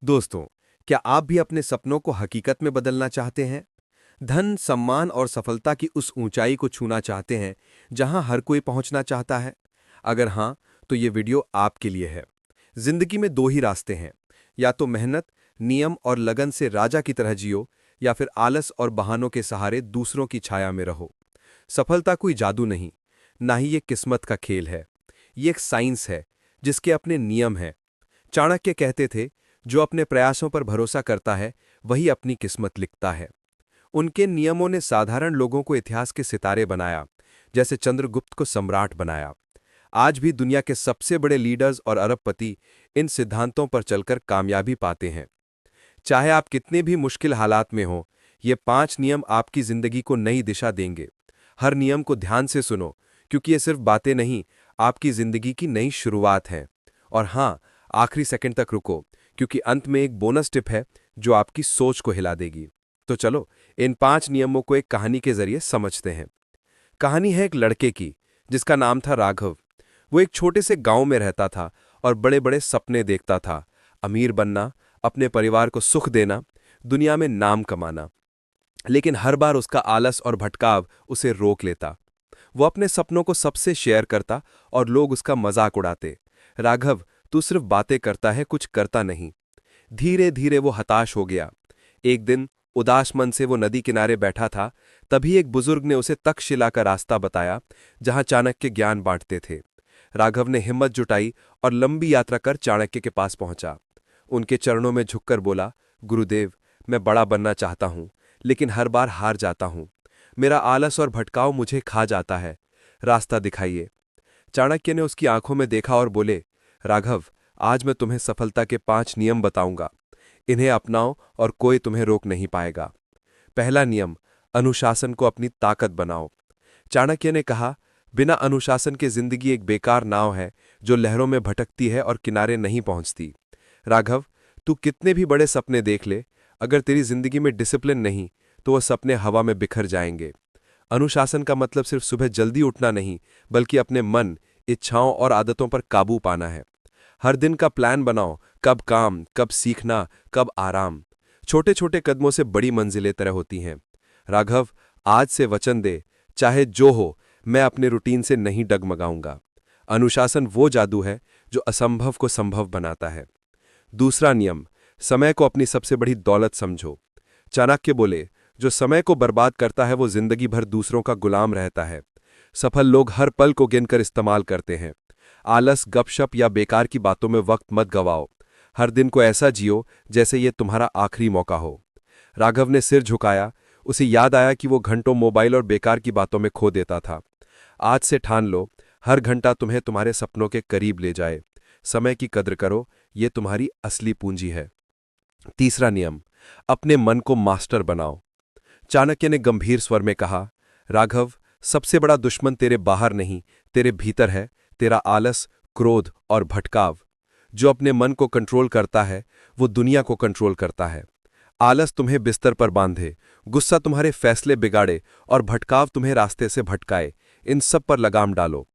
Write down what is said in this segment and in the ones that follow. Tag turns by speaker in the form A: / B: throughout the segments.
A: दोस्तों, क्या आप भी अपने सपनों को हकीकत में बदलना चाहते हैं? धन, सम्मान और सफलता की उस ऊंचाई को छूना चाहते हैं, जहां हर कोई पहुंचना चाहता है? अगर हां, तो ये वीडियो आपके लिए है। जिंदगी में दो ही रास्ते हैं, या तो मेहनत, नियम और लगन से राजा की तरह जियो, या फिर आलस और बहानों के सहारे दूसरों की छाया में रहो। सफलता कोई जादू नहीं, ना ही ये किस्मत का खेल है। ये एक साइंस है, जिसके अपने नियम हैं। चाणक्य कहते थे, जो अपने प्रयासों पर भरोसा करता है वही अपनी किस्मत लिखता है। उनके नियमों ने साधारण लोगों को इतिहास के सितारे बनाया, जैसे चंद्रगुप्त को सम्राट बनाया। आज भी दुनिया के सबसे बड़े लीडर्स और अरबपति इन सिद्धांतों पर चलकर कामयाबी पाते हैं। चाहे आप कितने भी मुश्किल हालात में हो, ये 5 नियम आपकी जिंदगी को नई दिशा देंगे। हर नियम को ध्यान से सुनो, क्योंकि ये सिर्फ बातें नहीं, आपकी जिंदगी की नई शुरुआत है। और हां, आखिरी सेकंड तक रुको, क्योंकि अंत में एक बोनस टिप है जो आपकी सोच को हिला देगी। तो चलो, इन 5 नियमों को एक कहानी के जरिए समझते हैं। कहानी है एक लड़के की, जिसका नाम था राघव। वो एक छोटे से गांव में रहता था और बड़े बड़े सपने देखता था। अमीर बनना, अपने परिवार को सुख देना, दुनिया में नाम कमाना। लेकिन हर बार उसका आलस और भटकाव उसे रोक लेता। वो अपने सपनों को सबसे शेयर करता और लोग उसका मजाक उड़ाते। राघव, तू सिर्फ बातें करता है, कुछ करता नहीं। धीरे धीरे वो हताश हो गया। एक दिन उदास मन से वो नदी किनारे बैठा था। तभी एक बुजुर्ग ने उसे तक्षशिला का रास्ता बताया, जहां चाणक्य ज्ञान बांटते थे। राघव ने हिम्मत जुटाई और लंबी यात्रा कर चाणक्य के पास पहुंचा। उनके चरणों में झुककर बोला, गुरुदेव, मैं बड़ा बनना चाहता हूं, लेकिन हर बार हार जाता हूं। मेरा आलस और भटकाव मुझे खा जाता है। रास्ता दिखाइए। चाणक्य ने उसकी आंखों में देखा और बोले, राघव, आज मैं तुम्हें सफलता के 5 नियम बताऊंगा। इन्हें अपनाओ और कोई तुम्हें रोक नहीं पाएगा। पहला नियम, अनुशासन को अपनी ताकत बनाओ। चाणक्य ने कहा, बिना अनुशासन के जिंदगी एक बेकार नाव है, जो लहरों में भटकती है और किनारे नहीं पहुंचती। राघव, तू कितने भी बड़े सपने देख ले, अगर तेरी जिंदगी में डिसिप्लिन नहीं, तो वह सपने हवा में बिखर जाएंगे। अनुशासन का मतलब सिर्फ सुबह जल्दी उठना नहीं, बल्कि अपने मन, इच्छाओं और आदतों पर काबू पाना है। हर दिन का प्लान बनाओ, कब काम, कब सीखना, कब आराम। छोटे छोटे कदमों से बड़ी मंजिलें तय होती हैं। राघव, आज से वचन दे, चाहे जो हो, मैं अपने रूटीन से नहीं डगमगाऊंगा। अनुशासन वो जादू है जो असंभव को संभव बनाता है। दूसरा नियम, समय को अपनी सबसे बड़ी दौलत समझो। चाणक्य बोले, जो समय को बर्बाद करता है वो जिंदगी भर दूसरों का गुलाम रहता है। सफल लोग हर पल को गिनकर इस्तेमाल करते हैं। आलस, गपशप या बेकार की बातों में वक्त मत गवाओ। हर दिन को ऐसा जियो जैसे ये तुम्हारा आखिरी मौका हो। राघव ने सिर झुकाया। उसे याद आया कि वो घंटों मोबाइल और बेकार की बातों में खो देता था। आज से ठान लो, हर घंटा तुम्हें तुम्हारे सपनों के करीब ले जाए। समय की कद्र करो, ये तुम्हारी असली पूंजी है। तीसरा नियम, अपने मन को मास्टर बनाओ। चाणक्य ने गंभीर स्वर में कहा, राघव, सबसे बड़ा दुश्मन तेरे बाहर नहीं, तेरे भीतर है। तेरा आलस, क्रोध और भटकाव। जो अपने मन को कंट्रोल करता है, वो दुनिया को कंट्रोल करता है। आलस तुम्हें बिस्तर पर बांधे, गुस्सा तुम्हारे फैसले बिगाड़े और भटकाव तुम्हें रास्ते से भटकाए। इन सब पर लगाम डालो।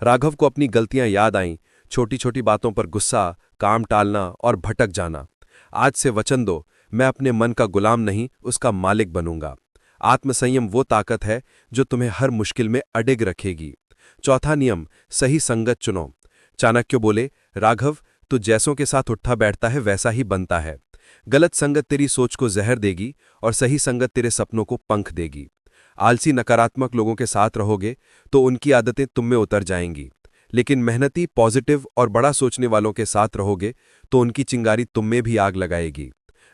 A: राघव को अपनी गलतियां याद आईं, छोटी छोटी बातों पर गुस्सा, काम टालना और भटक जाना। आज से वचन दो, मैं अपने मन का गुलाम नहीं, उसका मालिक बनूंगा। आत्मसंयम वो ताकत है जो तुम्हें हर मुश्किल में अडिग रखेगी। चौथा नियम, सही संगत चुनो। चाणक्य बोले, राघव, तू जैसों के साथ उठता बैठता है वैसा ही बनता है। गलत संगत तेरी सोच को जहर देगी और सही संगत तेरे सपनों को पंख देगी। आलसी, नकारात्मक लोगों के साथ रहोगे तो उनकी आदतें तुम में उतर जाएंगी। लेकिन मेहनती, पॉजिटिव और बड़ा सोचने वालों के साथ रहोगे तो उनकी चिंगारी तुम में भी आग लगाएगी।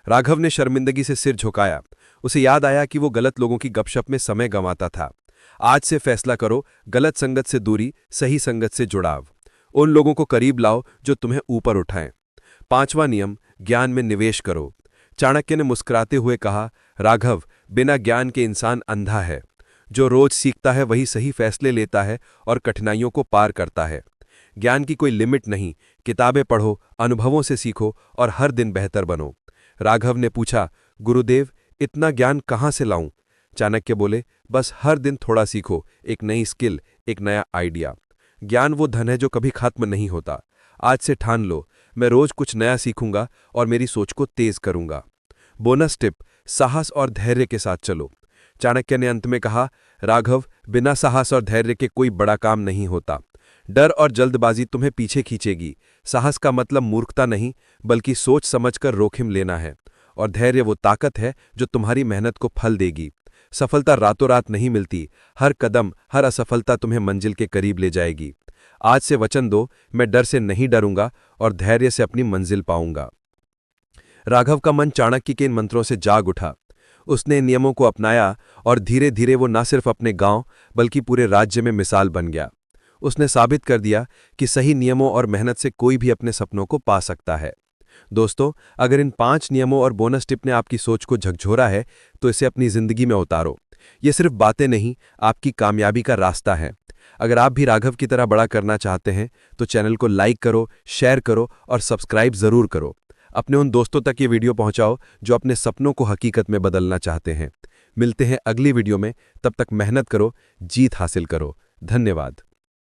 A: राघव ने शर्मिंदगी से सिर झुकाया। उसे याद आया कि वो गलत लोगों की गपशप में समय गंवाता था। आज से फैसला करो, गलत संगत से दूरी, सही संगत से जुड़ाव। उन लोगों को करीब लाओ जो तुम्हें ऊपर उठाएं। पांचवा नियम, ज्ञान में निवेश करो। चाणक्य ने मुस्कुराते हुए कहा, राघव, बिना ज्ञान के इंसान अंधा है। जो रोज सीखता है वही सही फैसले लेता है और कठिनाइयों को पार करता है। ज्ञान की कोई लिमिट नहीं, किताबें पढ़ो, अनुभवों से सीखो और हर दिन बेहतर बनो। राघव ने पूछा, गुरुदेव, इतना ज्ञान कहाँ से लाऊं? चाणक्य बोले, बस हर दिन थोड़ा सीखो, एक नई स्किल, एक नया आइडिया। ज्ञान वो धन है जो कभी खत्म नहीं होता। आज से ठान लो, मैं रोज कुछ नया सीखूंगा और मेरी सोच को तेज करूंगा। बोनस टिप, साहस और धैर्य के साथ चलो। चाणक्य ने अंत में कहा, राघव, बिना साहस और धैर्य के कोई बड़ा काम नहीं होता। डर और जल्दबाजी तुम्हें पीछे खींचेगी। साहस का मतलब मूर्खता नहीं, बल्कि सोच समझकर जोखिम लेना है। और धैर्य वो ताकत है जो तुम्हारी मेहनत को फल देगी। सफलता रातों रात नहीं मिलती, हर कदम, हर असफलता तुम्हें मंजिल के करीब ले जाएगी। आज से वचन दो, मैं डर से नहीं डरूंगा और धैर्य से अपनी मंजिल पाऊंगा। राघव का मन चाणक्य के इन मंत्रों से जाग उठा। उसने नियमों को अपनाया और धीरे धीरे वो न सिर्फ अपने गांव बल्कि पूरे राज्य में मिसाल बन गया। उसने साबित कर दिया कि सही नियमों और मेहनत से कोई भी अपने सपनों को पा सकता है। दोस्तों, अगर इन 5 नियमों और बोनस टिप ने आपकी सोच को झकझोरा है, तो इसे अपनी जिंदगी में उतारो। ये सिर्फ बातें नहीं, आपकी कामयाबी का रास्ता है। अगर आप भी राघव की तरह बड़ा करना चाहते हैं, तो चैनल को लाइक करो, शेयर करो और सब्सक्राइब जरूर करो। अपने उन दोस्तों तक ये वीडियो पहुंचाओ जो अपने सपनों को हकीकत में बदलना चाहते हैं। मिलते हैं अगली वीडियो में, तब तक मेहनत करो, जीत हासिल करो। धन्यवाद।